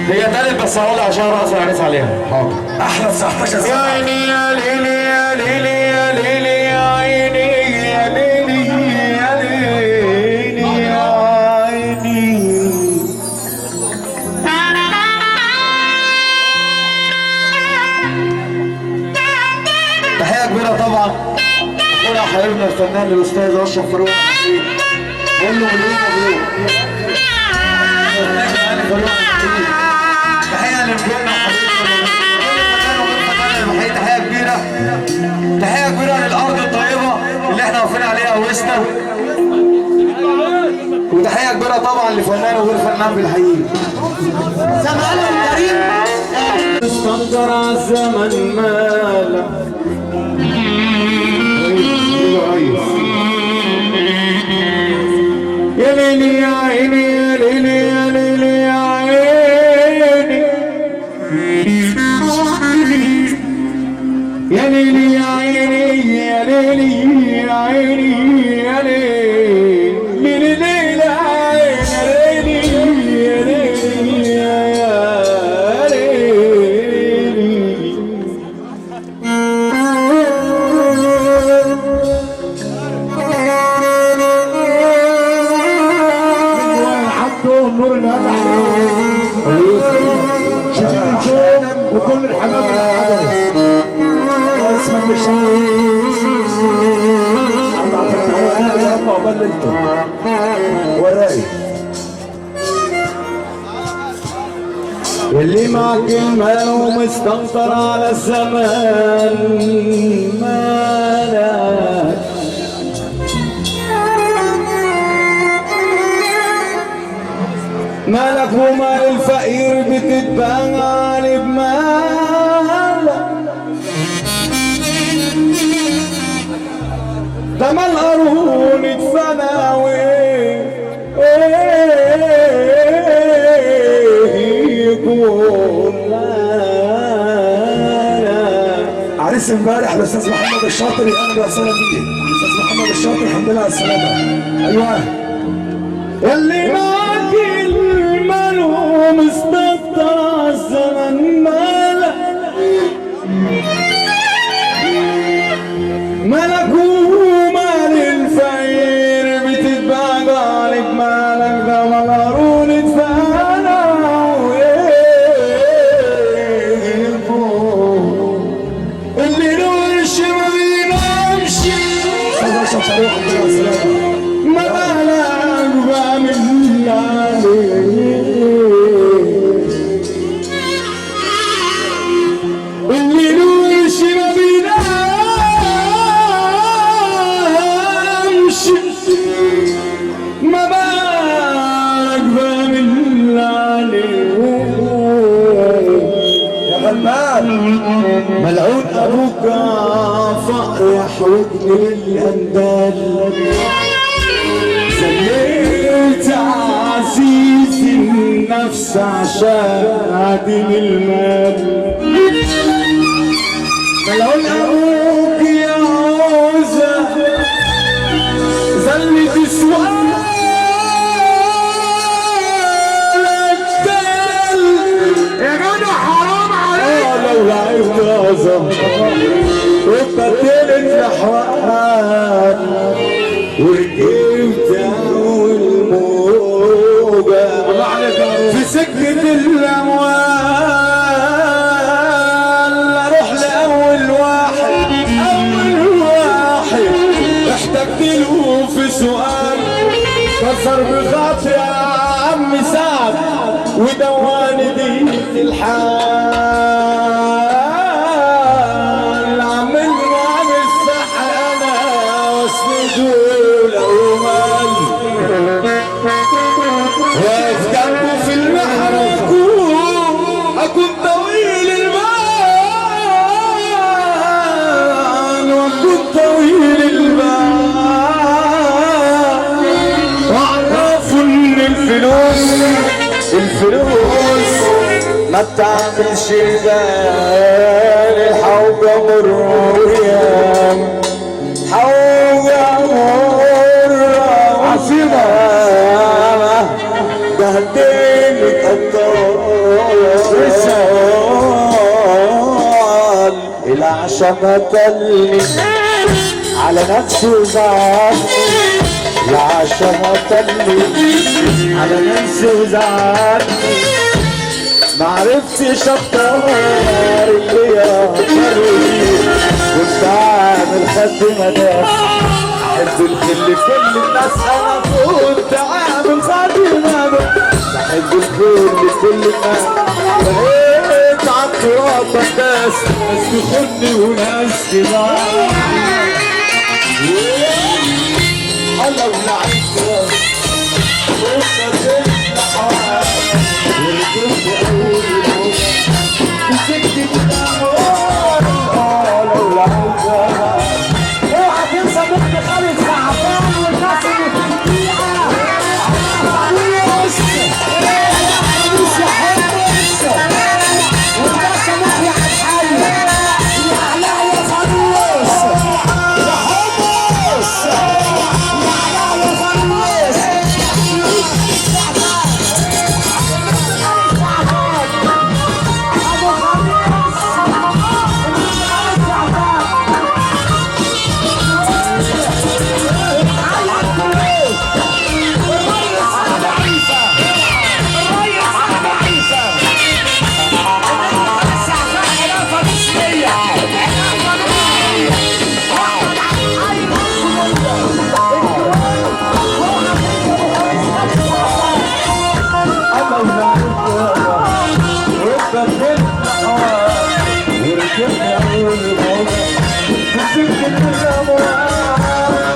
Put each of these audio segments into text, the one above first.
هي تالت بس هقولها عشان رقص العريس عليها. حاضر. احلى 19 سنه. يا عيني يا ليلي يا ليلي يا ليلي يا عيني يا ليلي يا ليلي يا عيني. تحية كبيرة طبعا أخونا حبيبنا الفنان الأستاذ أشرف فاروق حسين. قول له مليون مبروك. تحية لنجومنا وحبيبنا تحية كبيرة. تحية كبيرة للأرض الطيبة اللي احنا واقفين عليها وسطنا. وتحية كبيرة طبعا لفنان وغير فنان بالحقيقة. زمانهم كريم استنكر عالزمن ماله يا ليلي يا عيني يا ليلي يا ليلي يا عيني يا ليلي يا عيني يا ليلي يا عيني يا ليلي ليلي يا عيني يا ليلي يا ليلي. النور اللي هذا شديد الجوم وكل الحمام اللي اسمك مش انا يا اما بللته وراي واللي معك المال ومستنطر على الزمان مالك مالك ومال الفقير بتتباع بمالك ده مال قارون اتفنى عريس امبارح الاستاذ محمد الشاطر. اهلا وسهلا بيك الاستاذ محمد الشاطر. الحمد لله على السلامه. ايوه اللي معك المال ومستكتر عالزمن مالك مالك ومال الفقير بتتباع غالب مالك ده مال قارون اتفنى اللي نورش ما بينامش ما بالك بعمل اللي نورش ما بينامش ما بالك بعمل يا غلبان. ملعون ابوك فقر يحوجني للاندال زليت عزيزي النفس عشان عديم المال. ملعون ابوك يا عوزة زلت سؤال يا جدع حرام عليك. لو لعبت أعظم وبدلت لحوقك وركبت أول موجة في سكة الأموال أروح لأول واحد. أول واحد احتجت له في سؤال كسر بخاطري يا عم سعد ودواني دي الحال عمل عم الصح انا واسنده لو مال واقف جنبه في المحراب اكون طويل البال واكون طويل البال واعرفوا ان الفلوس ما بتعملش رجال. الحوجة مرورية حوجة مرة عصيبة بهدلت أبطال عشان قتلني على نفسي وزعلني، يا عشان قتلني على نفسي وزعلني، معرفتش اختار اللي يقدرني، كنت عامل خد مداح احب الخل كل الناس، انا كنت عامل خد مداح بحب الخل كل الناس، بقيت عالتراب ناس تخني وناس تبعني، الله ولعبت اوعى تنسى بنت خالد سعفان والناس اللي في الدقيقة. فانوس يا حمص والناس محيا عالحي يا علاء يا فانوس يا حمص يا علاء يا فانوس.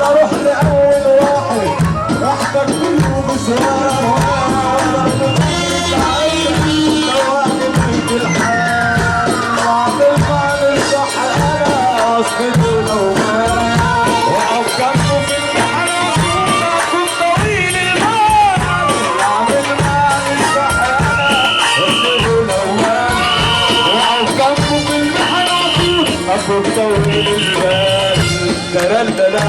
اروح لاول واحد احضر كله بسرعه طويل البال